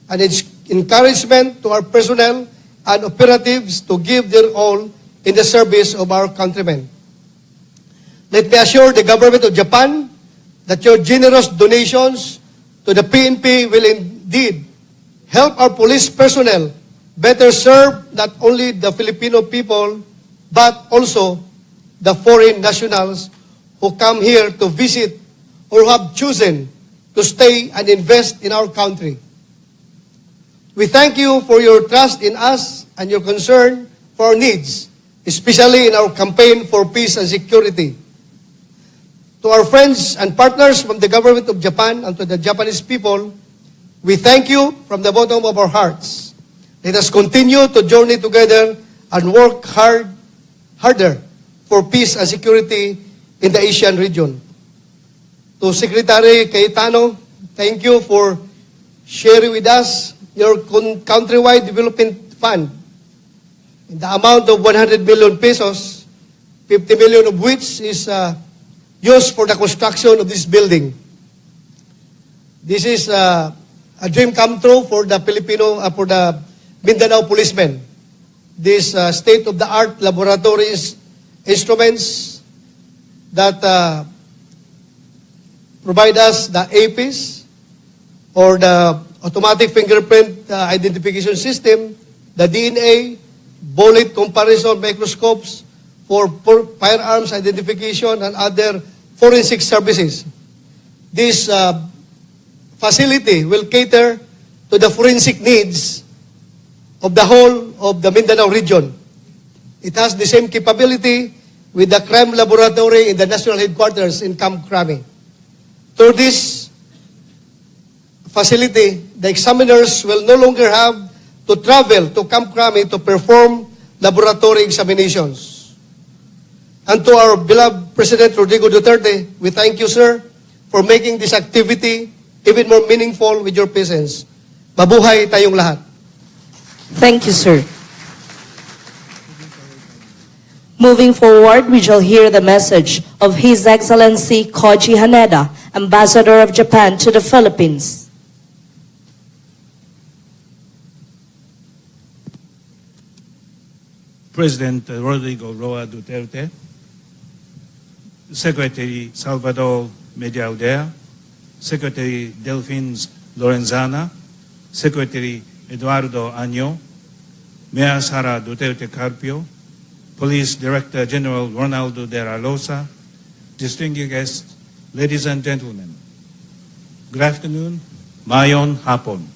and encouragement to our personnel and operatives to give their all in the service of our countrymen. Let me assure the government of Japan that your generous donations to the PNP will indeed help our police personnel better serve not only the Filipino people, but also the foreign nationals who come here to visit or have chosen to stay and invest in our country. We thank you for your trust in us and your concern for our needs, especially in our campaign for peace and security. To our friends and partners from the government of Japan and to the Japanese people, we thank you from the bottom of our hearts. Let us continue to journey together and work harder for peace and security in the Asian region. To Secretary Cayetano, thank you for sharing with us your countrywide development fund in the amount of 100 million pesos, 50 million of which is used for the construction of this building. This is a dream come true for the for the Mindanao policemen. These state-of-the-art laboratories instruments that provide us the APIS or the automatic fingerprint identification system, the DNA, bullet comparison microscopes for firearms identification and other forensic services. This facility will cater to the forensic needs of the whole of the Mindanao region. It has the same capability with the crime laboratory in the national headquarters in Camp Crame. Through this facility, the examiners will no longer have to travel to Camp Crame to perform laboratory examinations. And to our beloved President Rodrigo Duterte, we thank you, sir, for making this activity even more meaningful with your presence. Mabuhay tayong lahat. Thank you, sir. Moving forward, we shall hear the message of His Excellency Koji Haneda, Ambassador of Japan to the Philippines. President Rodrigo Roa Duterte, Secretary Salvador Medialder, Secretary Delphins Lorenzana, Secretary Eduardo Año, Mayor Sara Duterte Carpio, Police Director General Ronaldo de la Rosa, distinguished guests, ladies and gentlemen, good afternoon, Mayon Hapon.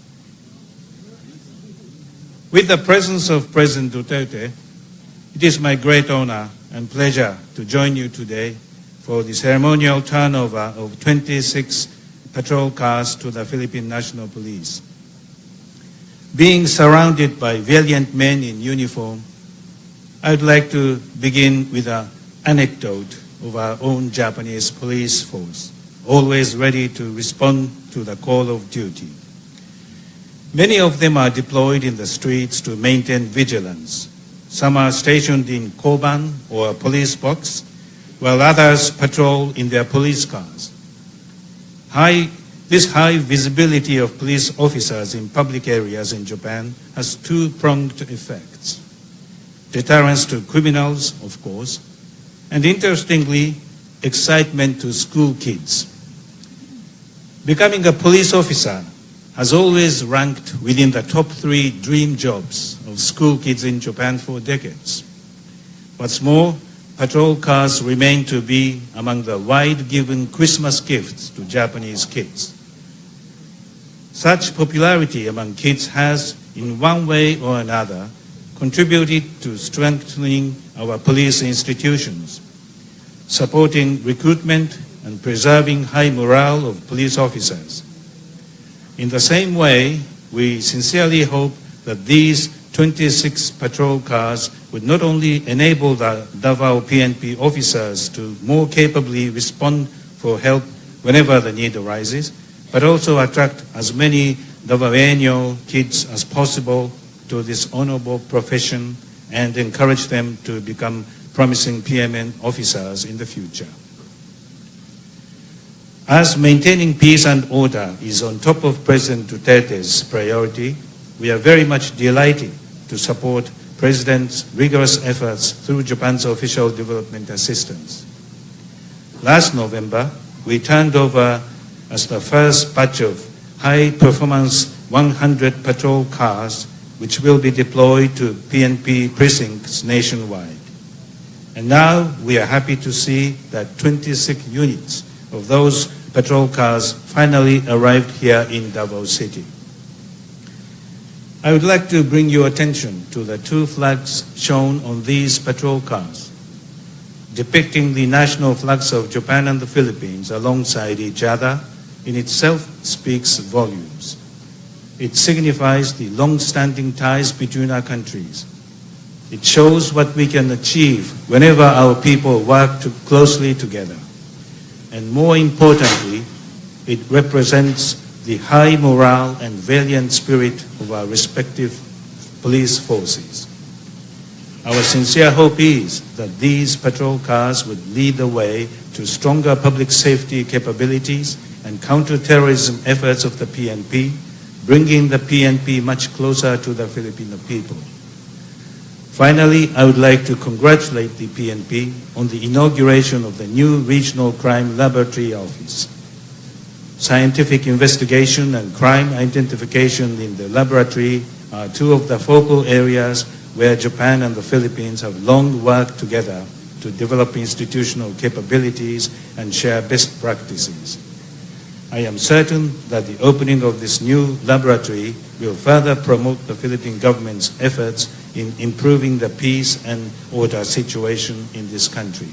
With the presence of President Duterte, it is my great honor and pleasure to join you today for the ceremonial turnover of 26 patrol cars to the Philippine National Police. Being surrounded by valiant men in uniform, I would like to begin with an anecdote of our own Japanese police force, always ready to respond to the call of duty. Many of them are deployed in the streets to maintain vigilance. Some are stationed in Koban or a police box, while others patrol in their police cars. This high visibility of police officers in public areas in Japan has two-pronged effects. Deterrence to criminals, of course, and interestingly, excitement to school kids. Becoming a police officer has always ranked within the top 3 dream jobs of school kids in Japan for decades. What's more, patrol cars remain to be among the wide-given Christmas gifts to Japanese kids. Such popularity among kids has, in one way or another, contributed to strengthening our police institutions, supporting recruitment and preserving high morale of police officers. In the same way, we sincerely hope that these 26 patrol cars would not only enable the Davao PNP officers to more capably respond for help whenever the need arises, but also attract as many Davaoeño kids as possible to this honorable profession and encourage them to become promising PMN officers in the future. As maintaining peace and order is on top of President Duterte's priority, we are very much delighted to support President's rigorous efforts through Japan's official development assistance. Last November, we turned over as the first batch of high-performance 100 patrol cars which will be deployed to PNP precincts nationwide. And now we are happy to see that 26 units of those patrol cars finally arrived here in Davao City. I would like to bring your attention to the two flags shown on these patrol cars, depicting the national flags of Japan and the Philippines alongside each other. In itself speaks volumes. It signifies the long-standing ties between our countries. It shows what we can achieve whenever our people work closely together. And more importantly, it represents the high morale and valiant spirit of our respective police forces. Our sincere hope is that these patrol cars would lead the way to stronger public safety capabilities and counter-terrorism efforts of the PNP, bringing the PNP much closer to the Filipino people. Finally, I would like to congratulate the PNP on the inauguration of the new Regional Crime Laboratory Office. Scientific investigation and crime identification in the laboratory are two of the focal areas where Japan and the Philippines have long worked together to develop institutional capabilities and share best practices. I am certain that the opening of this new laboratory will further promote the Philippine government's efforts in improving the peace and order situation in this country.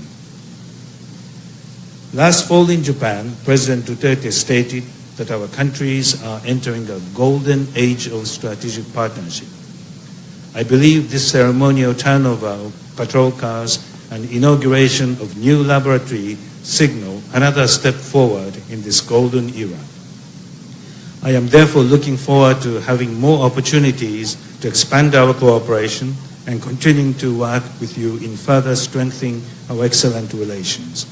Last fall in Japan, President Duterte stated that our countries are entering a golden age of strategic partnership. I believe this ceremonial turnover of patrol cars and inauguration of new laboratory signal another step forward in this golden era. I am therefore looking forward to having more opportunities to expand our cooperation and continuing to work with you in further strengthening our excellent relations.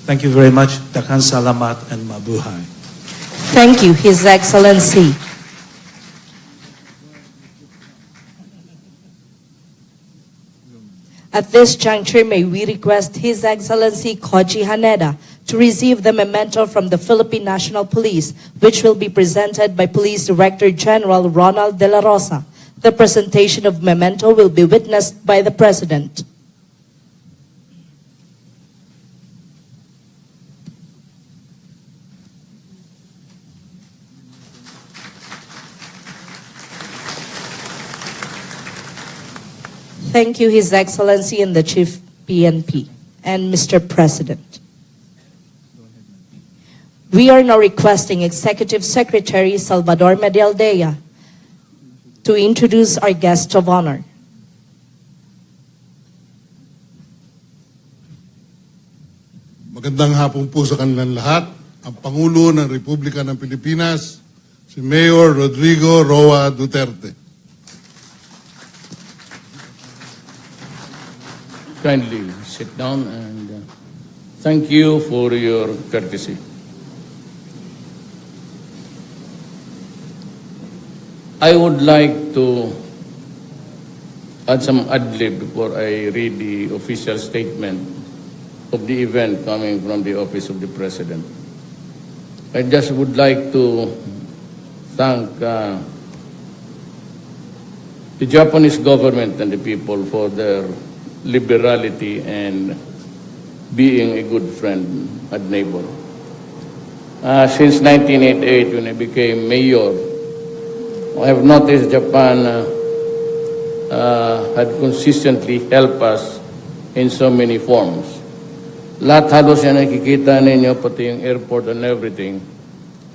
Thank you very much. Daghang salamat and mabuhay. Thank you, His Excellency. At this juncture, may we request His Excellency Koji Haneda to receive the memento from the Philippine National Police, which will be presented by Police Director General Ronald De La Rosa. The presentation of memento will be witnessed by the President. Thank you, His Excellency and the Chief PNP and Mr. President. We are now requesting Executive Secretary Salvador Medialdea to introduce our guest of honor. Magandang hapon po sa kanilang lahat. Ang Pangulo ng Republika ng Pilipinas, si Mayor Rodrigo Roa Duterte. Kindly sit down and thank you for your courtesy. I would like to add some ad-lib before I read the official statement of the event coming from the Office of the President. I just would like to thank the Japanese government and the people for their liberality and being a good friend and neighbor. Since 1988, when I became mayor, I have noticed Japan had consistently helped us in so many forms. Lahat halos yan nakikita ninyo, pati yung airport and everything,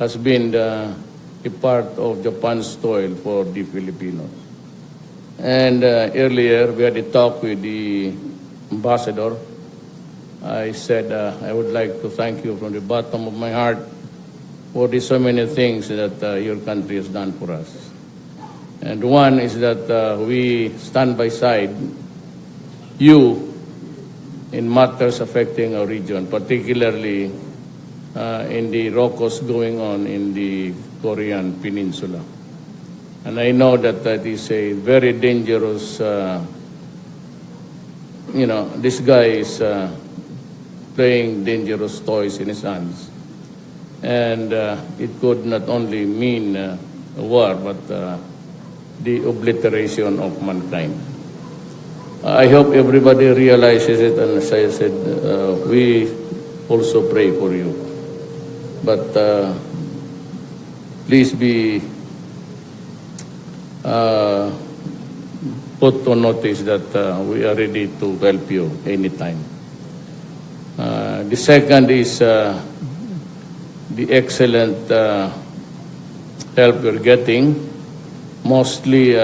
has been a part of Japan's toil for the Filipinos. And earlier, we had a talk with the ambassador. I said, I would like to thank you from the bottom of my heart for the so many things that your country has done for us. And one is that we stand by side you in matters affecting our region, particularly in the rockos going on in the Korean Peninsula. And I know that that is a very dangerous, this guy is playing dangerous toys in his hands. And it could not only mean a war, but the obliteration of mankind. I hope everybody realizes it, and as I said, we also pray for you. But please be put on notice that we are ready to help you anytime. The second is the excellent help we're getting, mostly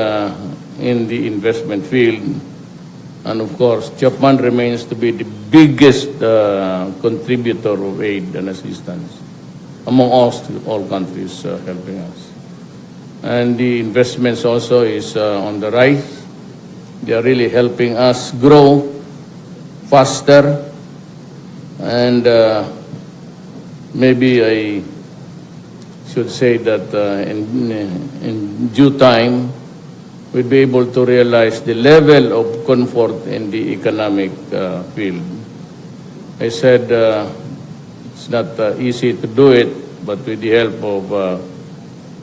in the investment field. And of course, Japan remains to be the biggest contributor of aid and assistance among all countries helping us. And the investments also is on the rise. They are really helping us grow faster. And maybe I should say that in due time, we'll be able to realize the level of comfort in the economic field. I said it's not easy to do it, but with the help of,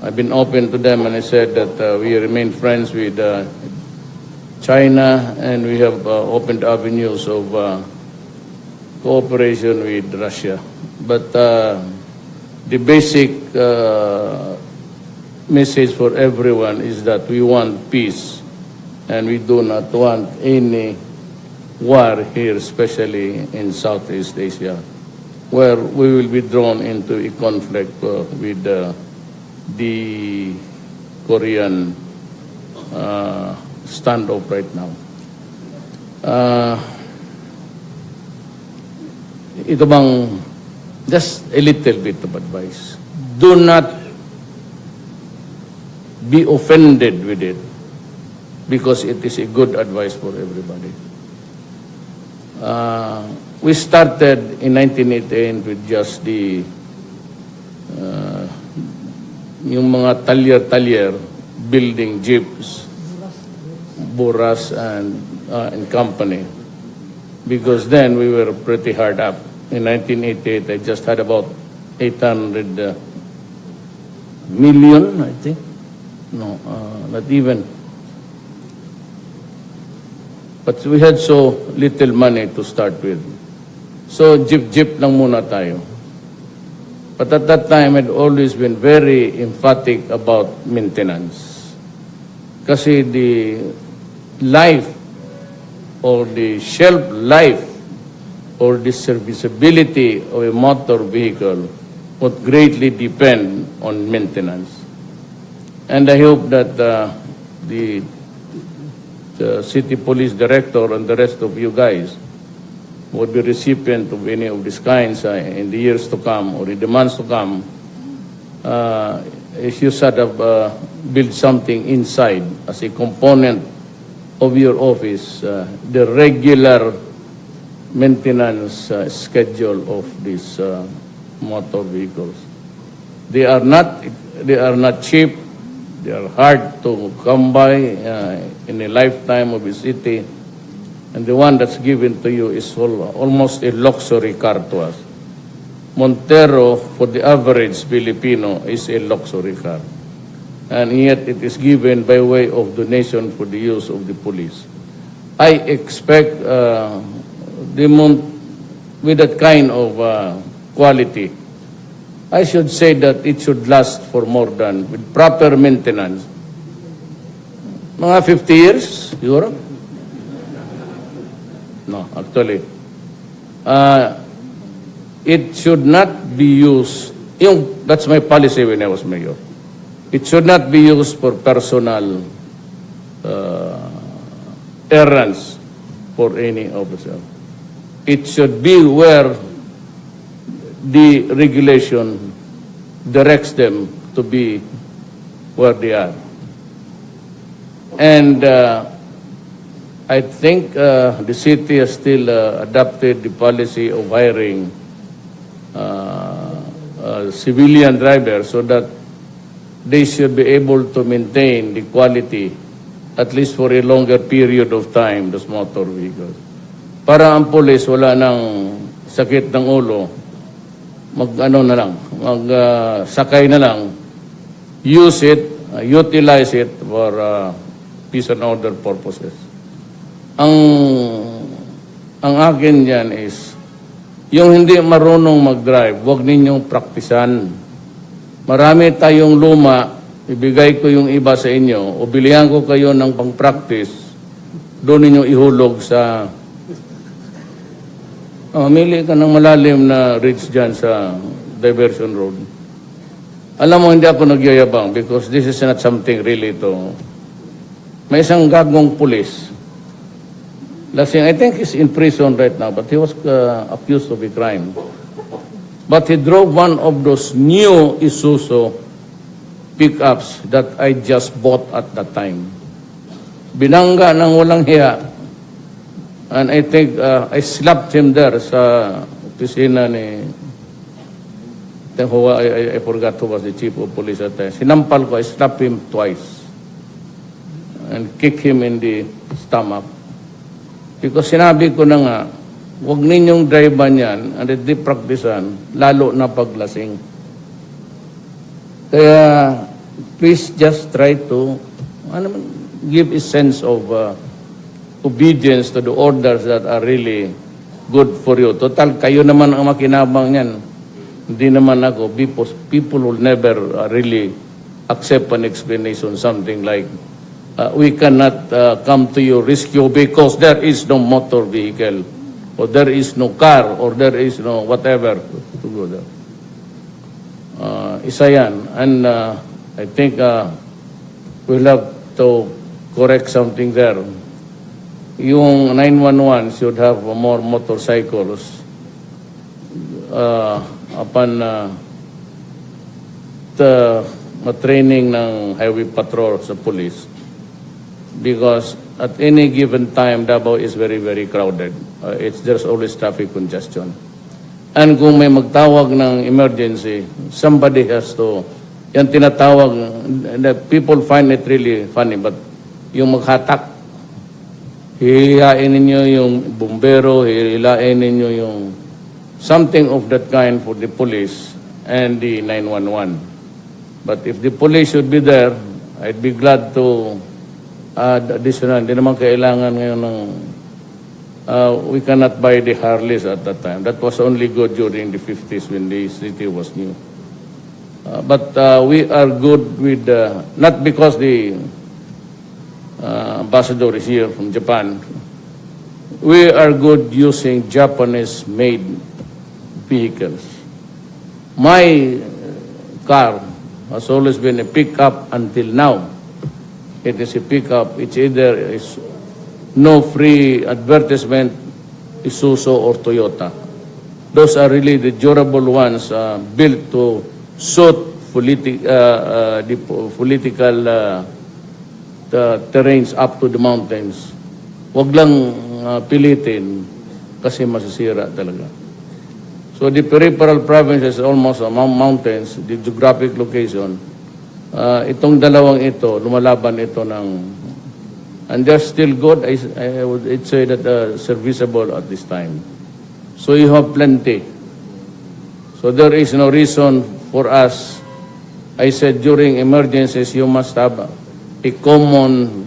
I've been open to them, and I said that we remain friends with China, and we have opened avenues of cooperation with Russia. But the basic message for everyone is that we want peace, and we do not want any war here, especially in Southeast Asia, where we will be drawn into a conflict with the Korean standoff right now. Ito bang, just a little bit of advice. Do not be offended with it, because it is a good advice for everybody. We started in 1988 with just the yung mga talyer-talyer building jeeps, Buras and company, because then we were pretty hard up. In 1988, I just had about 800 million, I think. No, not even. But we had so little money to start with. So jeep lang muna tayo. But at that time, I'd always been very emphatic about maintenance. Kasi the life or the shelf life or the serviceability of a motor vehicle would greatly depend on maintenance. And I hope that the city police director and the rest of you guys would be recipient of any of these kinds in the years to come or in the months to come. If you sort of build something inside as a component of your office, the regular maintenance schedule of these motor vehicles. They are not cheap. They are hard to come by in a lifetime of a city. And the one that's given to you is almost a luxury car to us. Montero, for the average Filipino, is a luxury car. And yet it is given by way of donation for the use of the police. I expect with that kind of quality, I should say that it should last for more than, with proper maintenance, mga 50 years, siguro? No, actually. It should not be used, that's my policy when I was mayor. It should not be used for personal errands for any officer. It should be where the regulation directs them to be where they are. And I think the city has still adopted the policy of hiring civilian drivers so that they should be able to maintain the quality at least for a longer period of time, those motor vehicles. Para ang police wala nang sakit ng ulo, sakay na lang, use it, utilize it for peace and order purposes. Ang akin yan is, yung hindi marunong mag-drive, huwag ninyong praktisan. Marami tayong luma, ibigay ko yung iba sa inyo, o bilihan ko kayo ng pang-practice, doon ninyo ihulog sa... mili ka ng malalim na ridge dyan sa diversion road. Alam mo, hindi ako nagyayabang because this is not something really to... May isang gagong pulis. Lasing, I think he's in prison right now, but he was accused of a crime. But he drove one of those new Isuzu pickups that I just bought at that time. Binangga ng walang hiya. And I think I slapped him there sa opisina ni... I forgot who was the chief of police at the time. Sinampal ko, I slapped him twice. And kicked him in the stomach. Because sinabi ko na nga, huwag ninyong drivean yan and hindi praktisan, lalo na paglasing. Kaya, please just try to give a sense of obedience to the orders that are really good for you. Total, kayo naman ang makinabang yan. Hindi naman ako. People will never really accept an explanation, something like, we cannot come to your rescue because there is no motor vehicle, or there is no car, or there is no whatever to go there. Isa yan. And I think we'll have to correct something there. Yung 911 should have more motorcycles upon the training ng highway patrol sa police. Because at any given time, Davao is very, very crowded. There's always traffic congestion. And kung may magtawag ng emergency, somebody has to, yan tinatawag, people find it really funny, but yung maghatak, hihilain ninyo yung bumbero, hihilain ninyo yung something of that kind for the police and the 911. But if the police should be there, I'd be glad to add additional. Hindi naman kailangan ngayon ng, we cannot buy the Harleys at that time. That was only good during the 50s when the city was new. But we are good with, not because the ambassador is here from Japan. We are good using Japanese-made vehicles. My car has always been a pickup until now. It is a pickup. It's either is no free advertisement, Isuzu or Toyota. Those are really the durable ones built to suit the political terrains up to the mountains. Wag lang pilitin kasi masisira talaga. So the peripheral provinces, almost mountains, the geographic location, itong dalawang ito, lumalaban ito ng, and they're still good. I would say that serviceable at this time. So you have plenty. So there is no reason for us. I said during emergencies, you must have a common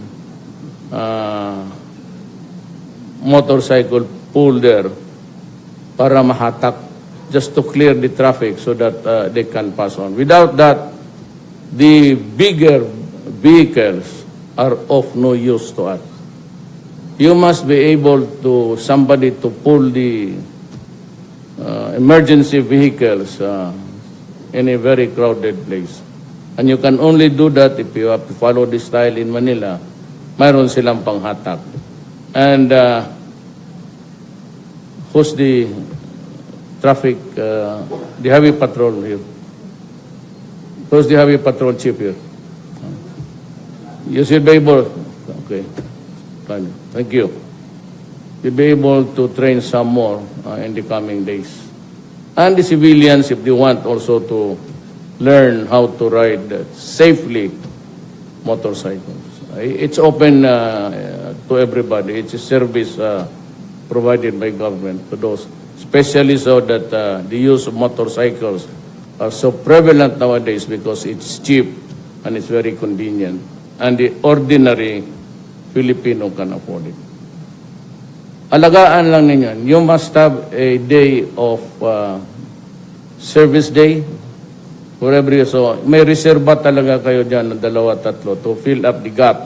motorcycle pool there para mahatak, just to clear the traffic so that they can pass on. Without that, the bigger vehicles are of no use to us. You must be able to, somebody to pull the emergency vehicles in a very crowded place. And you can only do that if you have to follow the style in Manila. Mayroon silang panghatak. And who's the traffic, the heavy patrol here? Who's the heavy patrol chief here? You should be able, okay, fine. Thank you. You'll be able to train some more in the coming days. and the civilians if they want also to learn how to ride safely motorcycles. It's open to everybody. It's a service provided by government to those, especially so that the use of motorcycles are so prevalent nowadays because it's cheap and it's very convenient, and the ordinary Filipino can afford it. Alagaan lang ninyo. You must have a day of service day for every, so may reserva talaga kayo dyan ng 2-3 to fill up the gap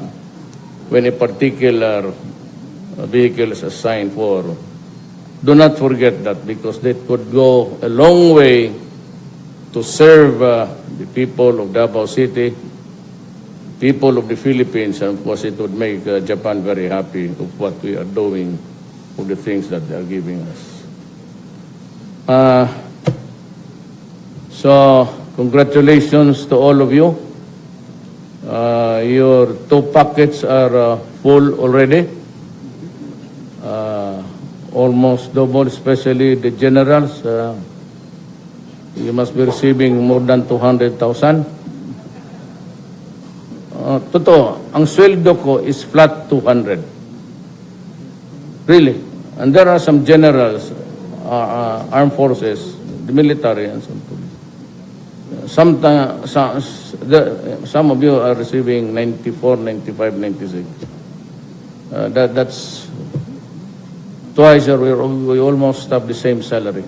when a particular vehicle is assigned for. Do not forget that, because that could go a long way to serve the people of Davao City, people of the Philippines, and of course it would make Japan very happy of what we are doing, of the things that they are giving us. So, congratulations to all of you. Your 2 packets are full already. Almost double, especially the generals. You must be receiving more than 200,000. Totoo, ang sweldo ko is flat 200. Really. And there are some generals, armed forces, the military, and some police. Some of you are receiving 94, 95, 96. That's twice, or we almost have the same salary.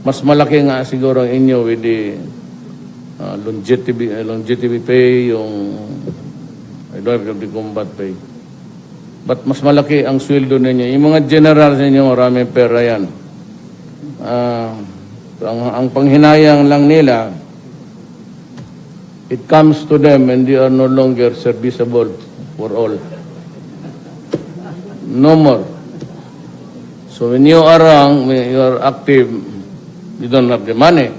Mas malaki nga siguro ang inyo with the longevity pay, yung I don't have the combat pay. But mas malaki ang sweldo ninyo. Yung mga generals ninyo, maraming pera yan. Ang panghinayang lang nila, it comes to them and they are no longer serviceable for all. No more. So when you are wrong, when you are active, you don't have the money.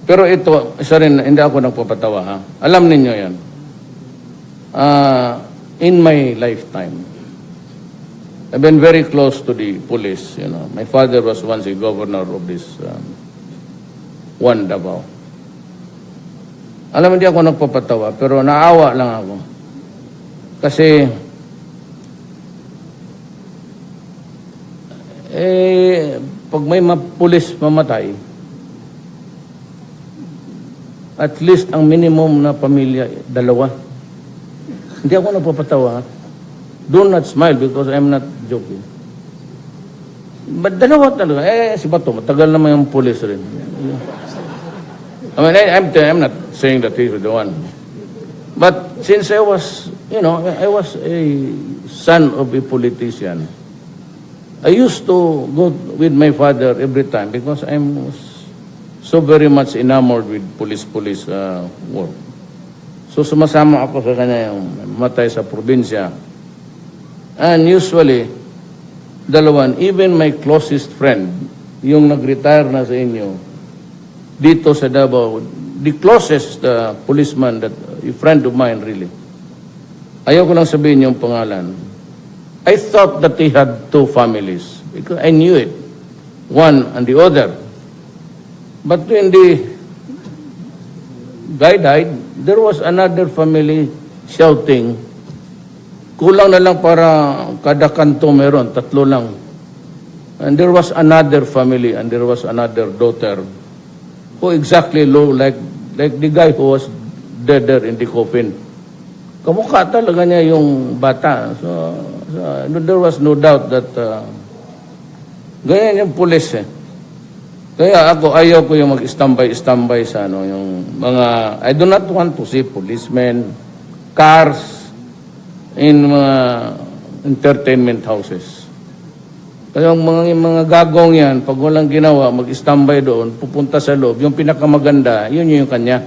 Pero ito, isa rin, hindi ako nagpapatawa, ha? Alam ninyo yan. In my lifetime, I've been very close to the police, you know. My father was once a governor of this Davao. Alam, hindi ako nagpapatawa, pero naawa lang ako. Kasi, pag may pulis mamatay, at least ang minimum na pamilya, 2. Hindi ako nagpapatawa. Do not smile because I'm not joking. But 2 talaga. Si Bato, matagal naman yung pulis rin. I mean, I'm not saying that he's the one. But since I was, you know, I was a son of a politician, I used to go with my father every time because I'm so very much enamored with police work. So sumasama ako sa kanya yung matay sa probinsya. And usually, 2, even my closest friend, yung nag-retire na sa inyo, dito sa Davao, the closest policeman, that a friend of mine really, ayaw ko lang sabihin yung pangalan. I thought that he had 2 families because I knew it, one and the other. But when the guy died, there was another family shouting, kulang na lang para kada kanto meron, 3 lang. And there was another family and there was another daughter who exactly looked like the guy who was dead there in the coffin. Kamukha talaga niya yung bata. So there was no doubt that ganyan yung pulis eh. Kaya ako, ayaw ko yung mag-standby sa yung mga, I do not want to see policemen, cars, in mga entertainment houses. Kaya yung mga gagong yan, pag walang ginawa, mag-standby doon, pupunta sa loob, yung pinakamaganda, yun yung kanya.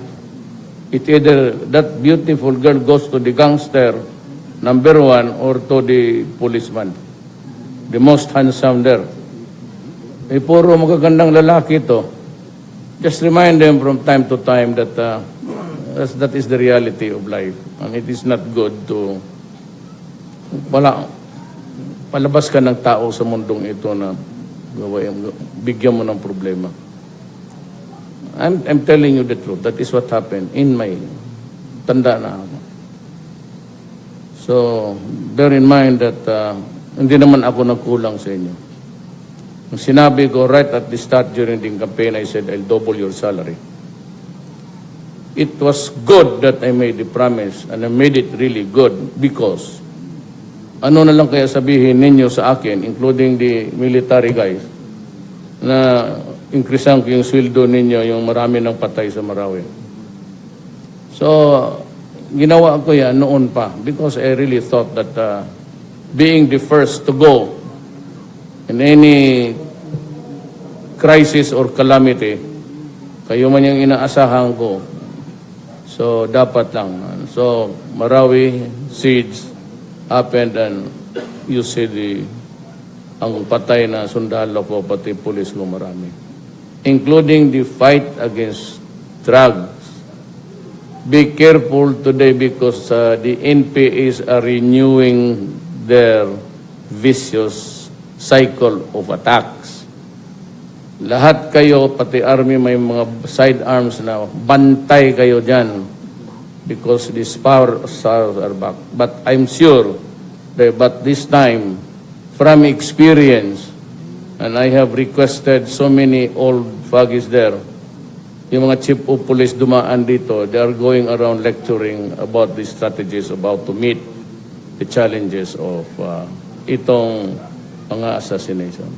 It either that beautiful girl goes to the gangster, number 1, or to the policeman. The most handsome there. Puro magagandang lalaki ito. Just remind them from time to time that that is the reality of life. And it is not good to palabas ka ng tao sa mundong ito na bigyan mo ng problema. I'm telling you the truth. That is what happened in my tanda na ako. So, bear in mind that hindi naman ako nagkulang sa inyo. Nung sinabi ko right at the start during the campaign, I said, I'll double your salary. It was good that I made the promise, and I made it really good because ano na lang kaya sabihin ninyo sa akin, including the military guys, na increasean ko yung sweldo ninyo, yung marami ng patay sa Marawi. So, ginawa ko yan noon pa because I really thought that being the first to go in any crisis or calamity, kayo man yung inaasahan ko. So, dapat lang. So, Marawi, siege, happened and you see ang patay na sundalo ko, pati pulis ko marami. Including the fight against drugs. Be careful today because the NPAs are renewing their vicious cycle of attacks. Lahat kayo, pati army, may mga sidearms na bantay kayo dyan because these powers are back. But I'm sure that but this time, from experience, and I have requested so many old foggies there, yung mga chief of police dumaan dito, they are going around lecturing about the strategies about to meet the challenges of itong mga assassination.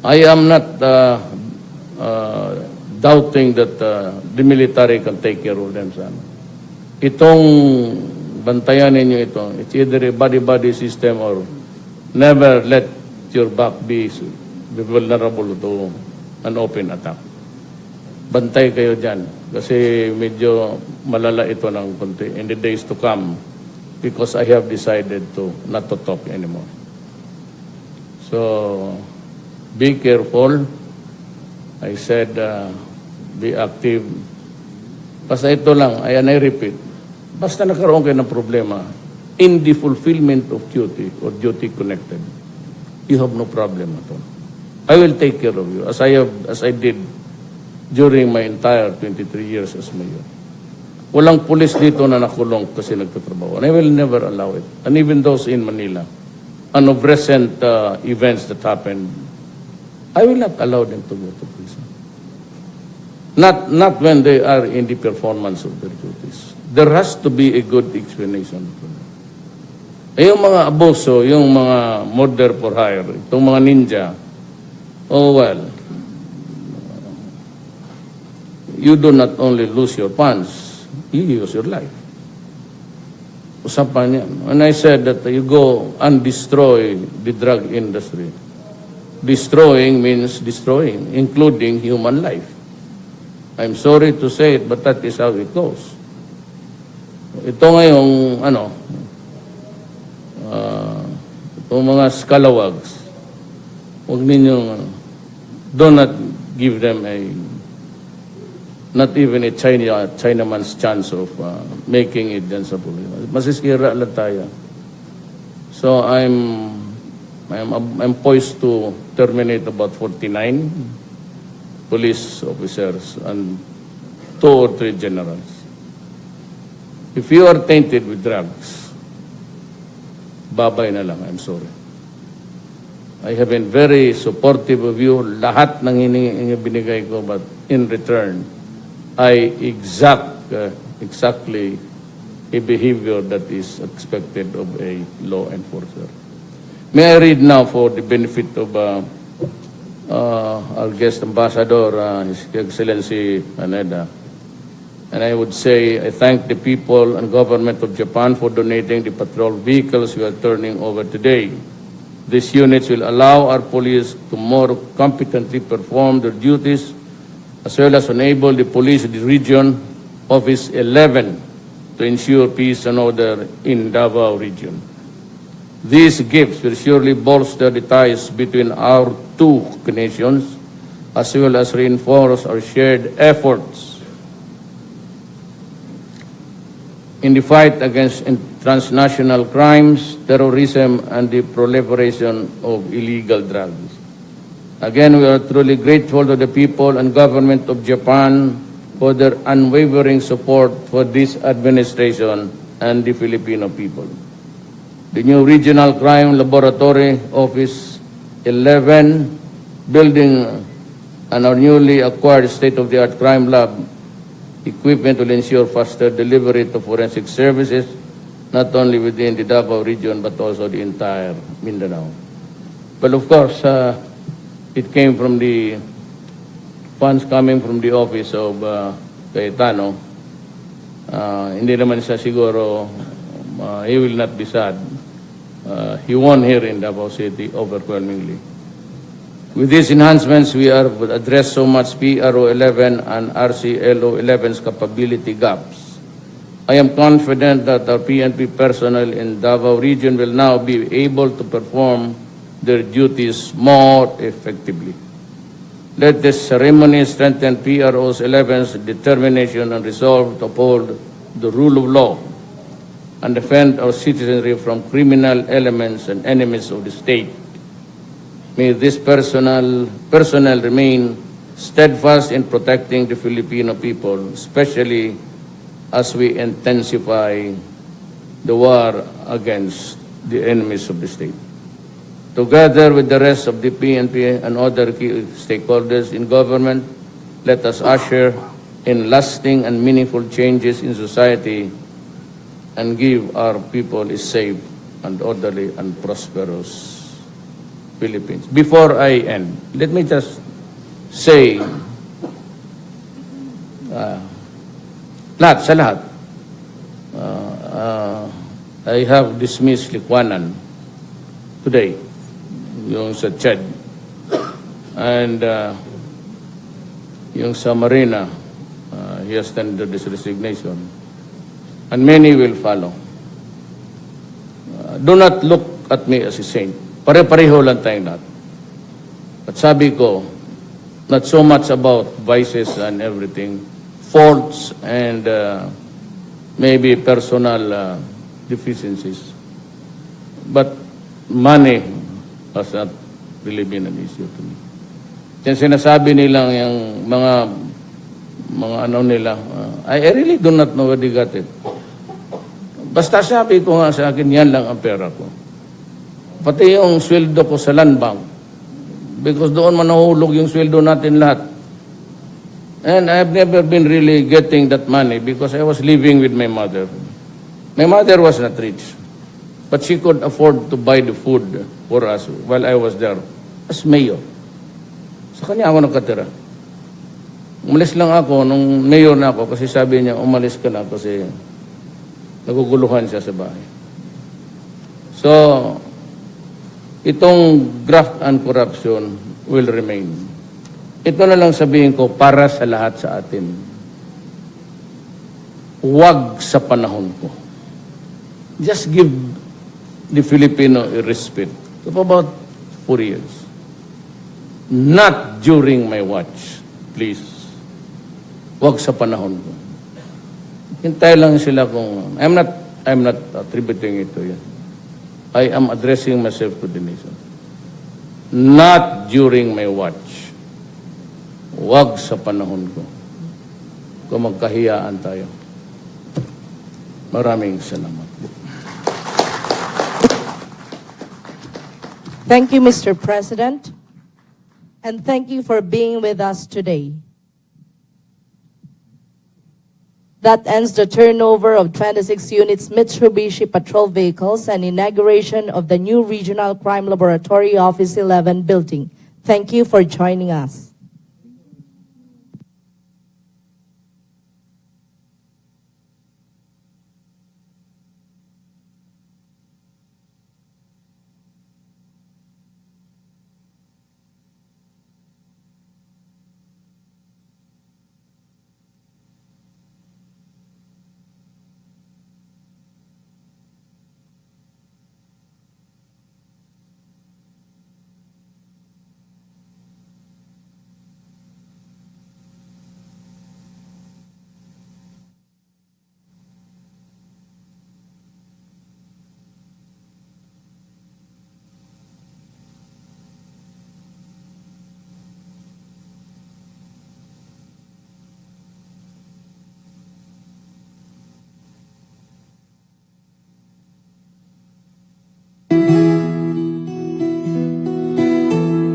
I am not doubting that the military can take care of them, son. Itong bantayan ninyo ito, it's either a body-body system or never let your back be vulnerable to an open attack. Bantay kayo dyan kasi medyo malala ito ng konti in the days to come because I have decided to not to talk anymore. So, be careful. I said, be active. Basta ito lang, ayan, I repeat. Basta nakaroon kayo ng problema in the fulfillment of duty or duty connected, you have no problem at all. I will take care of you as I did during my entire 23 years as mayor. Walang pulis dito na nakulong kasi nagtatrabaho. And I will never allow it. And even those in Manila, and of recent events that happened, I will not allow them to go to prison. Not when they are in the performance of their duties. There has to be a good explanation for them. Yung mga abuso, yung mga murder for hire, itong mga ninja, oh well, you do not only lose your funds, you use your life. Usapan yan. And I said that you go and destroy the drug industry. Destroying means destroying, including human life. I'm sorry to say it, but that is how it goes. Ito ngayong, itong mga scalawags, huwag ninyong, do not give them not even a Chinaman's chance of making it dyan sa police. Masisira lang tayo. So I'm poised to terminate about 49 police officers and 2 or 3 generals. If you are tainted with drugs, babay na lang, I'm sorry. I have been very supportive of you. Lahat ng binigay ko, but in return, I exactly a behavior that is expected of a law enforcer. May I read now for the benefit of our guest ambassador, His Excellency Haneda. And I would say I thank the people and government of Japan for donating the patrol vehicles we are turning over today. These units will allow our police to more competently perform their duties, as well as enable the police of the region Office 11 to ensure peace and order in Davao region. These gifts will surely bolster the ties between our two nations, as well as reinforce our shared efforts in the fight against transnational crimes, terrorism, and the proliferation of illegal drugs. Again, we are truly grateful to the people and government of Japan for their unwavering support for this administration and the Filipino people. The new Regional Crime Laboratory Office 11 building and our newly acquired state-of-the-art crime lab equipment will ensure faster delivery to forensic services, not only within the Davao region but also the entire Mindanao. But of course, it came from the funds coming from the office of Cayetano. Hindi naman siya siguro, he will not be sad. He won here in Davao City overwhelmingly. With these enhancements, we are addressed so much PRO11 and RCLO11's capability gaps. I am confident that our PNP personnel in Davao region will now be able to perform their duties more effectively. Let this ceremony strengthen PRO's 11's determination and resolve to uphold the rule of law and defend our citizenry from criminal elements and enemies of the state. May this personnel remain steadfast in protecting the Filipino people, especially as we intensify the war against the enemies of the state. Together with the rest of the PNP and other key stakeholders in government, let us usher in lasting and meaningful changes in society and give our people a safe and orderly and prosperous Philippines. Before I end, let me just say, sa lahat, I have dismissed Likwanan today, yung sa Chad, and yung sa Marina, he has tendered his resignation, and many will follow. Do not look at me as a saint. Pare-pareho lang tayong lahat. But sabi ko, not so much about vices and everything, faults and maybe personal deficiencies. But money has not really been an issue to me. Yan sinasabi nilang yung mga ano nila, I really do not know where they got it. Basta sabi ko nga sa akin, yan lang ang pera ko. Pati yung sweldo ko sa land bank. Because doon man nahulog yung sweldo natin lahat. And I have never been really getting that money because I was living with my mother. My mother was not rich. But she could afford to buy the food for us while I was there as mayor. Sa kanya ako nakatira. Umalis lang ako nung mayor na ako kasi sabi niya, umalis ka na kasi naguguluhan siya sa bahay. So, itong graft and corruption will remain. Ito na lang sabihin ko para sa lahat sa atin. Huwag sa panahon ko. Just give the Filipino a respite of about 4 years. Not during my watch, please. Huwag sa panahon ko. Hintay lang sila kung... I'm not attributing it to you. I am addressing myself to the nation. Not during my watch. Huwag sa panahon ko. Kung magkahiyaan tayo. Maraming salamat. Thank you, Mr. President. And thank you for being with us today. That ends the turnover of 26 units Mitsubishi patrol vehicles and inauguration of the new Regional Crime Laboratory Office 11 building. Thank you for joining us.